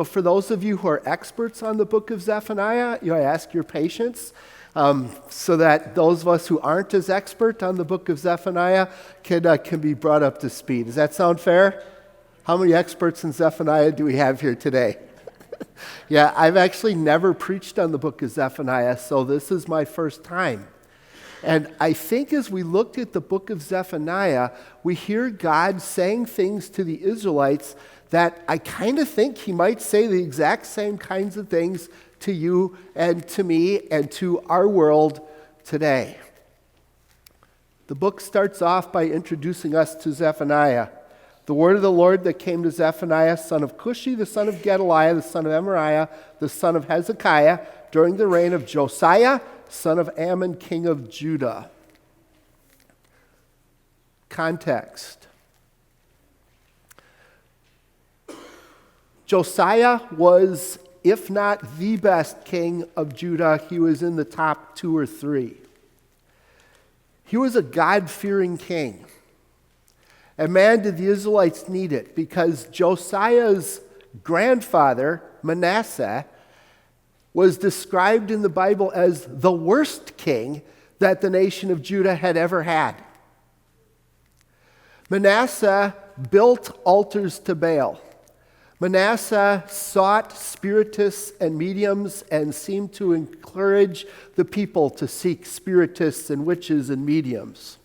For those of you who are experts on the book of Zephaniah, I ask your patience so that those of us who aren't as expert on the book of Zephaniah can be brought up to speed. Does that sound fair? How many experts in Zephaniah do we have here today? Yeah, I've actually never preached on the book of Zephaniah, so this is my first time. And I think as we looked at the book of Zephaniah, we hear God saying things to the Israelites that I kind of think he might say the exact same kinds of things to you and to me and to our world today. The book starts off by introducing us to Zephaniah. The word of the Lord that came to Zephaniah, son of Cushi, the son of Gedaliah, the son of Amariah, the son of Hezekiah, during the reign of Josiah, son of Ammon, king of Judah. Context. Josiah was, if not the best king of Judah, he was in the top 2 or 3. He was a God-fearing king. And man, did the Israelites need it, because Josiah's grandfather, Manasseh, was described in the Bible as the worst king that the nation of Judah had ever had. Manasseh built altars to Baal. Manasseh sought spiritists and mediums and seemed to encourage the people to seek spiritists and witches and mediums.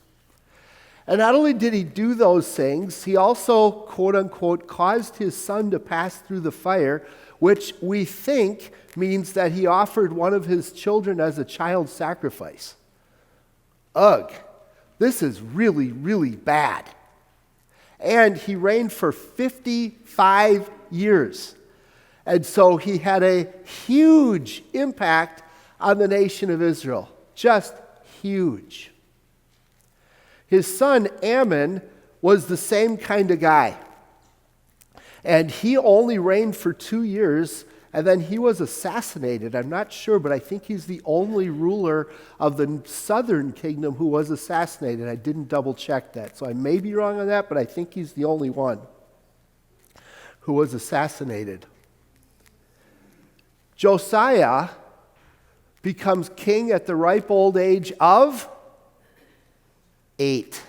And not only did he do those things, he also, quote unquote, caused his son to pass through the fire, which we think means that he offered one of his children as a child sacrifice. Ugh, this is really, really bad. And he reigned for 55 years. And so he had a huge impact on the nation of Israel. Just huge. His son Ammon was the same kind of guy. And he only reigned for 2 years, and then he was assassinated. I'm not sure, but I think he's the only ruler of the southern kingdom who was assassinated. I didn't double check that, so I may be wrong on that, but I think he's the only one who was assassinated. Josiah becomes king at the ripe old age of 8.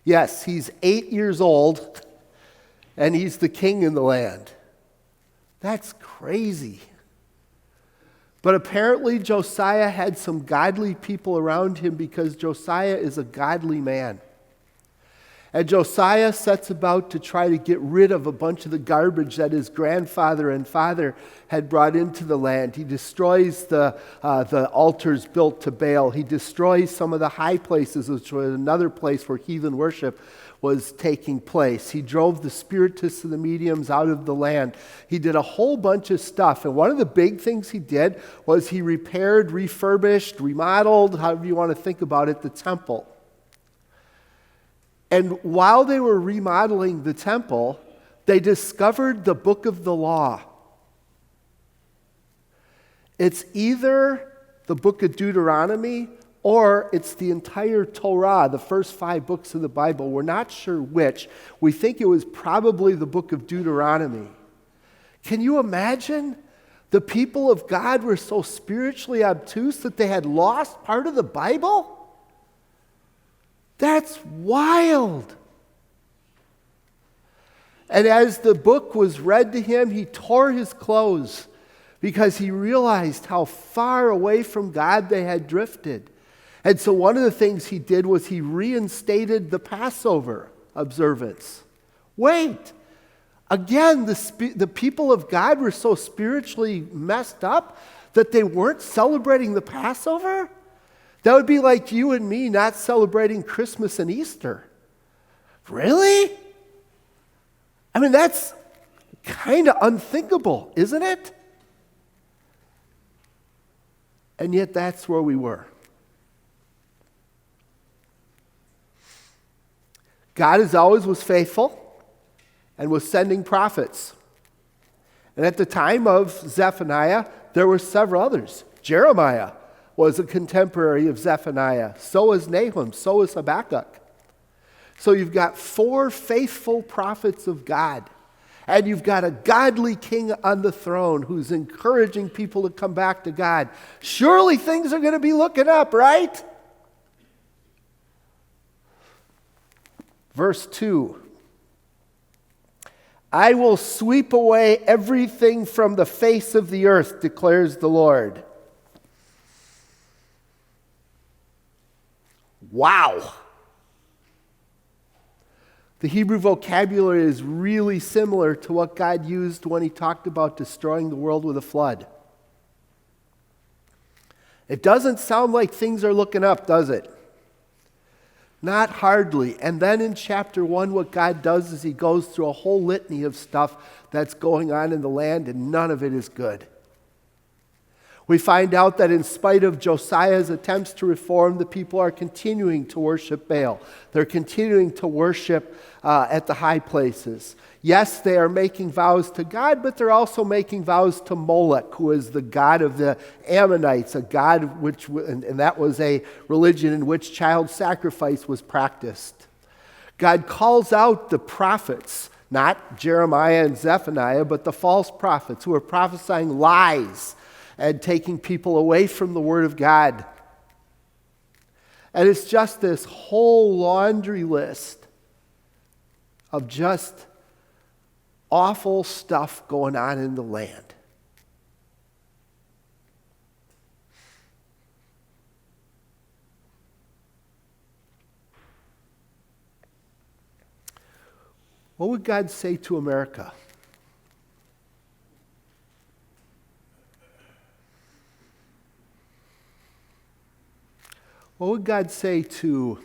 Yes, he's 8 years old, and he's the king in the land. That's crazy. But apparently Josiah had some godly people around him, because Josiah is a godly man. And Josiah sets about to try to get rid of a bunch of the garbage that his grandfather and father had brought into the land. He destroys the altars built to Baal. He destroys some of the high places, which was another place where heathen worship was taking place. He drove the spiritists and the mediums out of the land. He did a whole bunch of stuff. And one of the big things he did was he repaired, refurbished, remodeled, however you want to think about it, the temple. And while they were remodeling the temple, they discovered the book of the law. It's either the book of Deuteronomy or it's the entire Torah, the first 5 books of the Bible. We're not sure which. We think it was probably the book of Deuteronomy. Can you imagine? The people of God were so spiritually obtuse that they had lost part of the Bible? That's wild. And as the book was read to him, he tore his clothes because he realized how far away from God they had drifted. And so one of the things he did was he reinstated the Passover observance. Wait, again, the people of God were so spiritually messed up that they weren't celebrating the Passover? That would be like you and me not celebrating Christmas and Easter. Really? I mean, that's kind of unthinkable, isn't it? And yet that's where we were. God, as always, was faithful and was sending prophets. And at the time of Zephaniah, there were several others. Jeremiah was a contemporary of Zephaniah. So was Nahum. So was Habakkuk. So you've got 4 faithful prophets of God. And you've got a godly king on the throne who's encouraging people to come back to God. Surely things are going to be looking up, right? Verse 2. I will sweep away everything from the face of the earth, declares the Lord. Wow. The Hebrew vocabulary is really similar to what God used when he talked about destroying the world with a flood. It doesn't sound like things are looking up, does it? Not hardly. And then in chapter 1, what God does is he goes through a whole litany of stuff that's going on in the land, and none of it is good. We find out that in spite of Josiah's attempts to reform, the people are continuing to worship Baal. They're continuing to worship at the high places. Yes, they are making vows to God, but they're also making vows to Moloch, who is the god of the Ammonites, a god which, and that was a religion in which child sacrifice was practiced. God calls out the prophets, not Jeremiah and Zephaniah, but the false prophets who are prophesying lies and taking people away from the Word of God. And it's just this whole laundry list of just awful stuff going on in the land. What would God say to America? What would God say to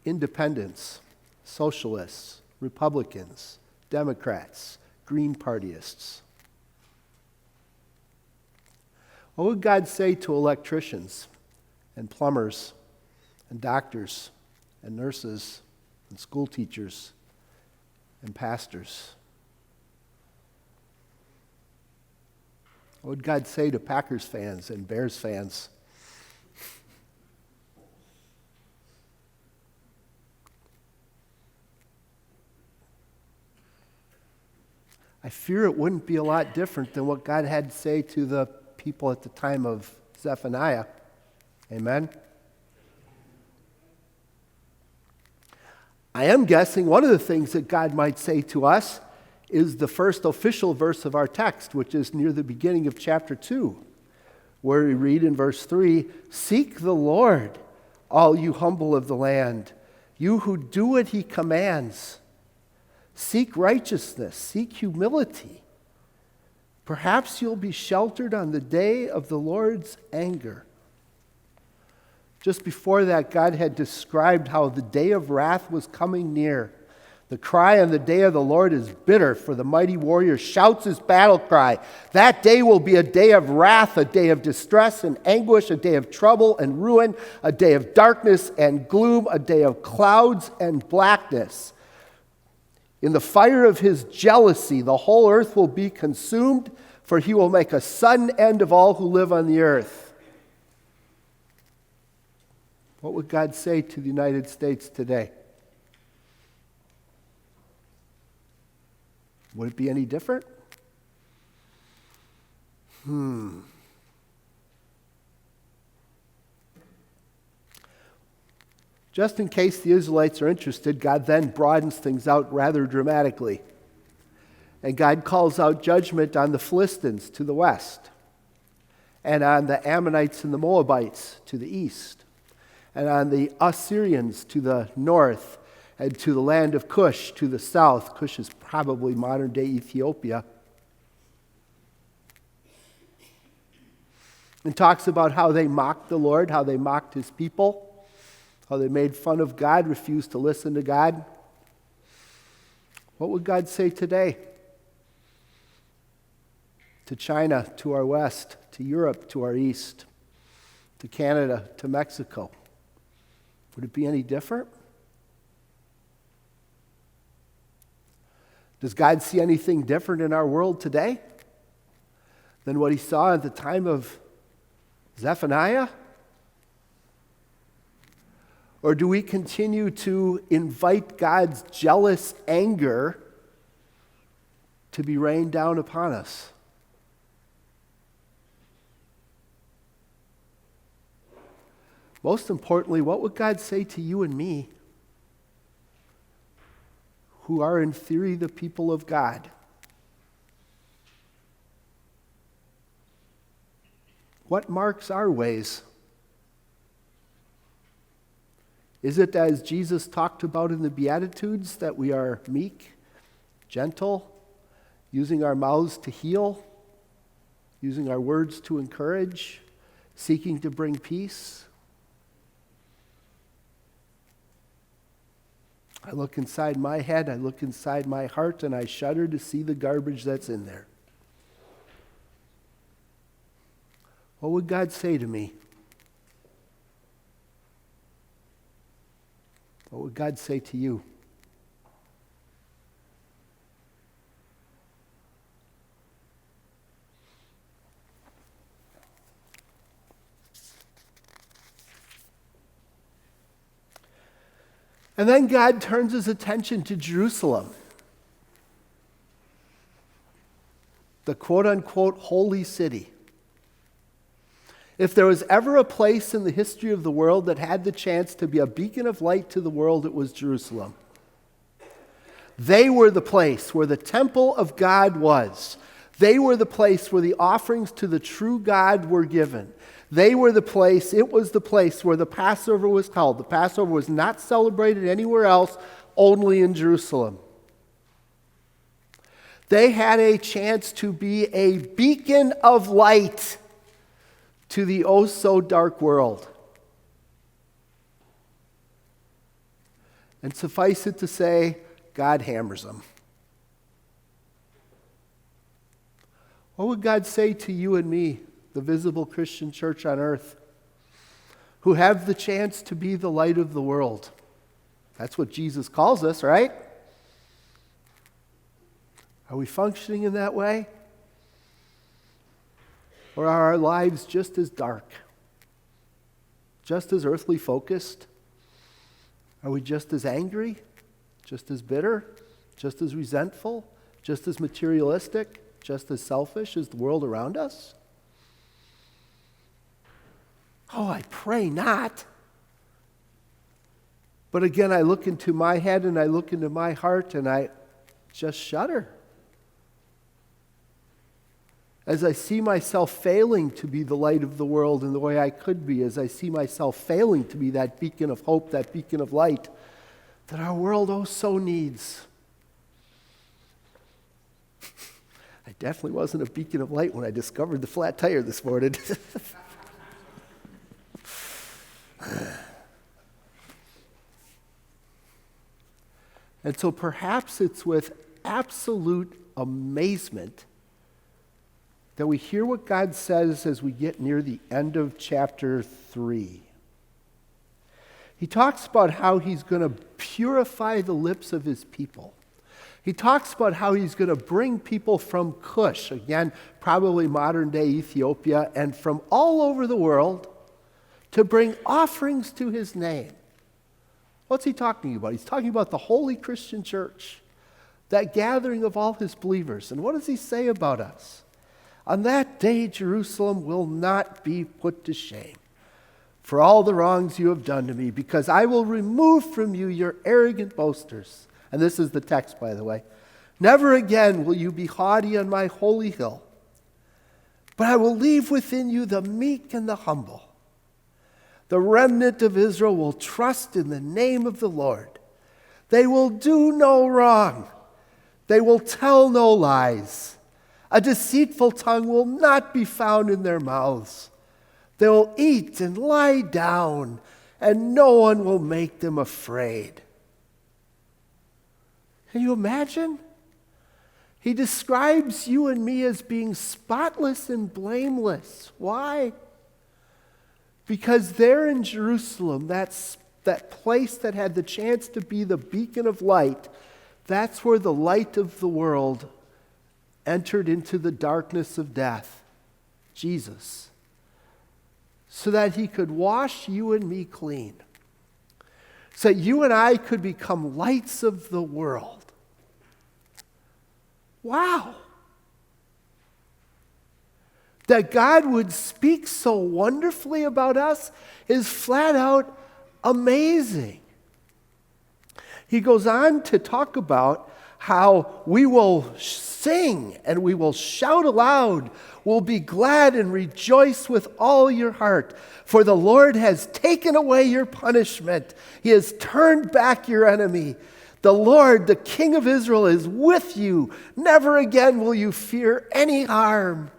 independents, socialists, Republicans, Democrats, Green Partyists? What would God say to electricians and plumbers and doctors and nurses and school teachers and pastors? What would God say to Packers fans and Bears fans? I fear it wouldn't be a lot different than what God had to say to the people at the time of Zephaniah. Amen? I am guessing one of the things that God might say to us is the first official verse of our text, which is near the beginning of chapter 2, where we read in verse 3, "Seek the Lord, all you humble of the land, you who do what he commands. Seek righteousness, seek humility. Perhaps you'll be sheltered on the day of the Lord's anger." Just before that, God had described how the day of wrath was coming near. The cry on the day of the Lord is bitter, for the mighty warrior shouts his battle cry. That day will be a day of wrath, a day of distress and anguish, a day of trouble and ruin, a day of darkness and gloom, a day of clouds and blackness. In the fire of his jealousy, the whole earth will be consumed, for he will make a sudden end of all who live on the earth. What would God say to the United States today? Would it be any different? Just in case the Israelites are interested, God then broadens things out rather dramatically. And God calls out judgment on the Philistines to the west, and on the Ammonites and the Moabites to the east, and on the Assyrians to the north, and to the land of Cush to the south. Cush is probably modern-day Ethiopia. And talks about how they mocked the Lord, how they mocked his people, how they made fun of God, refused to listen to God. What would God say today? To China, to our west, to Europe, to our east, to Canada, to Mexico. Would it be any different? Does God see anything different in our world today than what he saw at the time of Zephaniah? Or do we continue to invite God's jealous anger to be rained down upon us? Most importantly, what would God say to you and me, who are in theory the people of God? What marks our ways? Is it, as Jesus talked about in the Beatitudes, that we are meek, gentle, using our mouths to heal, using our words to encourage, seeking to bring peace? I look inside my head, I look inside my heart, and I shudder to see the garbage that's in there. What would God say to me? What would God say to you? And then God turns his attention to Jerusalem, the quote-unquote holy city. If there was ever a place in the history of the world that had the chance to be a beacon of light to the world, it was Jerusalem. They were the place where the temple of God was. They were the place where the offerings to the true God were given. It was the place where the Passover was held. The Passover was not celebrated anywhere else, only in Jerusalem. They had a chance to be a beacon of light to the oh-so-dark world. And suffice it to say, God hammers them. What would God say to you and me, the visible Christian church on earth, who have the chance to be the light of the world? That's what Jesus calls us, right? Are we functioning in that way? Or are our lives just as dark, just as earthly focused? Are we just as angry, just as bitter, just as resentful, just as materialistic, just as selfish as the world around us? Oh, I pray not. But again, I look into my head and I look into my heart and I just shudder as I see myself failing to be the light of the world in the way I could be, as I see myself failing to be that beacon of hope, that beacon of light that our world oh so needs. I definitely wasn't a beacon of light when I discovered the flat tire this morning. And so perhaps it's with absolute amazement that we hear what God says as we get near the end of chapter 3. He talks about how he's going to purify the lips of his people. He talks about how he's going to bring people from Cush, again, probably modern-day Ethiopia, and from all over the world to bring offerings to his name. What's he talking about? He's talking about the holy Christian church, that gathering of all his believers. And what does he say about us? On that day, Jerusalem will not be put to shame for all the wrongs you have done to me, because I will remove from you your arrogant boasters. And this is the text, by the way. Never again will you be haughty on my holy hill, but I will leave within you the meek and the humble. The remnant of Israel will trust in the name of the Lord. They will do no wrong. They will tell no lies. A deceitful tongue will not be found in their mouths. They will eat and lie down, and no one will make them afraid. Can you imagine? He describes you and me as being spotless and blameless. Why? Because there in Jerusalem, that place that had the chance to be the beacon of light, that's where the light of the world entered into the darkness of death, Jesus, so that he could wash you and me clean. so that you and I could become lights of the world. Wow. That God would speak so wonderfully about us is flat out amazing. He goes on to talk about how we will sing and we will shout aloud. We'll be glad and rejoice with all your heart. For the Lord has taken away your punishment. He has turned back your enemy. The Lord, the King of Israel, is with you. Never again will you fear any harm.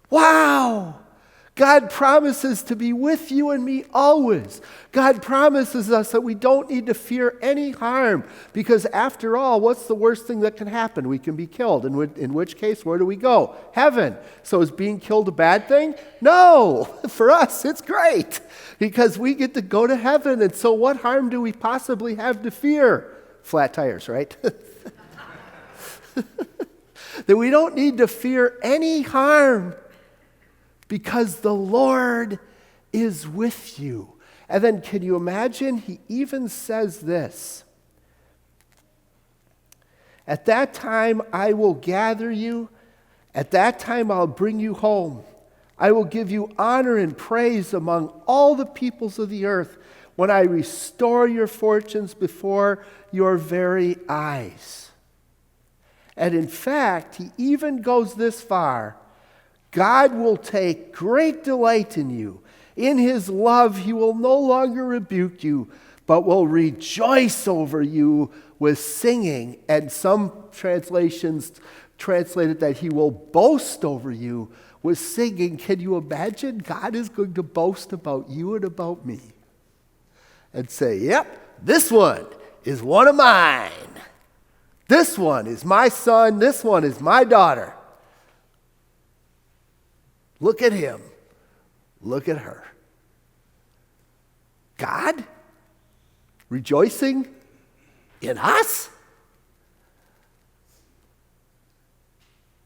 Wow! God promises to be with you and me always. God promises us that we don't need to fear any harm because after all, what's the worst thing that can happen? We can be killed. In which case, where do we go? Heaven. So is being killed a bad thing? No. For us, it's great because we get to go to heaven. And so what harm do we possibly have to fear? Flat tires, right? That we don't need to fear any harm, because the Lord is with you. And then can you imagine? He even says this. At that time I will gather you. At that time I'll bring you home. I will give you honor and praise among all the peoples of the earth when I restore your fortunes before your very eyes. And in fact, he even goes this far. God will take great delight in you. In his love, he will no longer rebuke you, but will rejoice over you with singing. And some translations translate it that he will boast over you with singing. Can you imagine? God is going to boast about you and about me and say, yep, this one is one of mine. This one is my son. This one is my daughter. Look at him. Look at her. God rejoicing in us?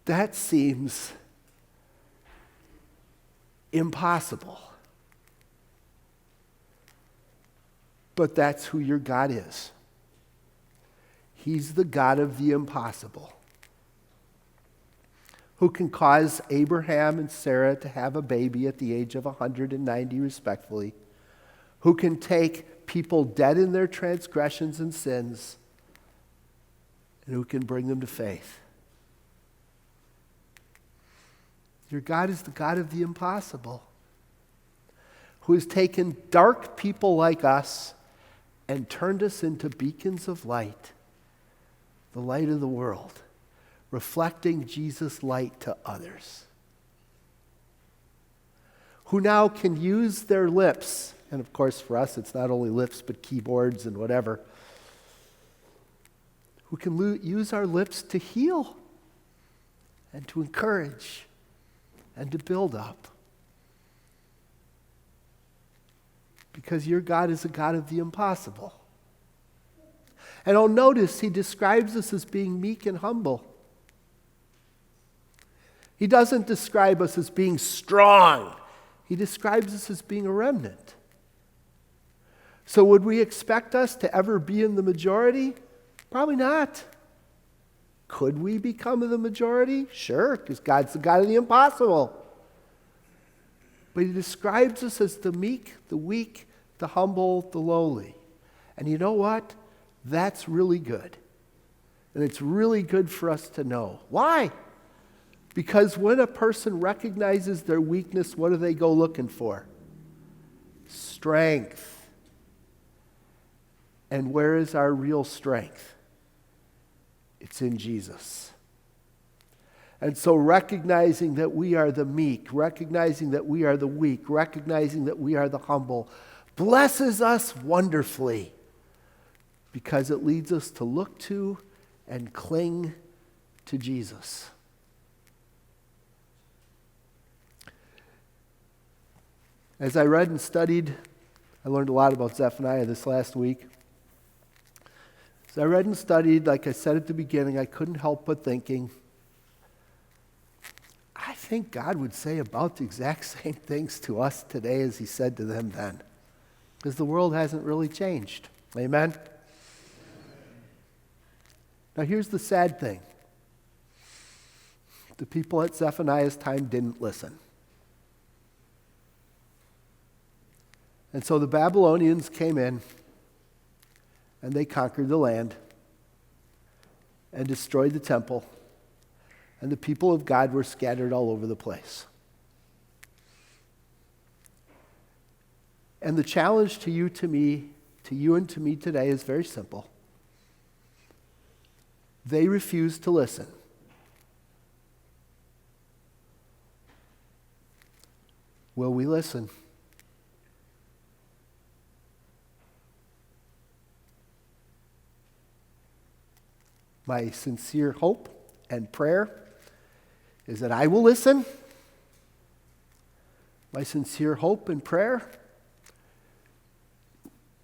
That seems impossible. But that's who your God is. He's the God of the impossible, who can cause Abraham and Sarah to have a baby at the age of 190 respectfully, who can take people dead in their transgressions and sins, and who can bring them to faith. Your God is the God of the impossible, who has taken dark people like us and turned us into beacons of light, the light of the world, reflecting Jesus' light to others, who now can use their lips, and of course for us it's not only lips but keyboards and whatever, who can use our lips to heal and to encourage and to build up. Because your God is a God of the impossible. And oh, notice he describes us as being meek and humble. He doesn't describe us as being strong. He describes us as being a remnant. So would we expect us to ever be in the majority? Probably not. Could we become the majority? Sure, because God's the God of the impossible. But he describes us as the meek, the weak, the humble, the lowly. And you know what? That's really good. And it's really good for us to know. Why? Because when a person recognizes their weakness, what do they go looking for? Strength. And where is our real strength? It's in Jesus. And so recognizing that we are the meek, recognizing that we are the weak, recognizing that we are the humble, blesses us wonderfully because it leads us to look to and cling to Jesus. As I read and studied, I learned a lot about Zephaniah this last week. As I read and studied, like I said at the beginning, I couldn't help but thinking, I think God would say about the exact same things to us today as he said to them then. because the world hasn't really changed. Amen? Now here's the sad thing. The people at Zephaniah's time didn't listen. And so the Babylonians came in and they conquered the land and destroyed the temple, and the people of God were scattered all over the place. And the challenge to you, to me, to you and to me today is very simple. They refused to listen. Will we listen? My sincere hope and prayer is that I will listen. My sincere hope and prayer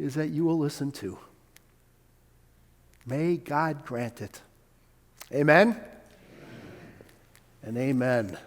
is that you will listen too. May God grant it. Amen? Amen. And amen.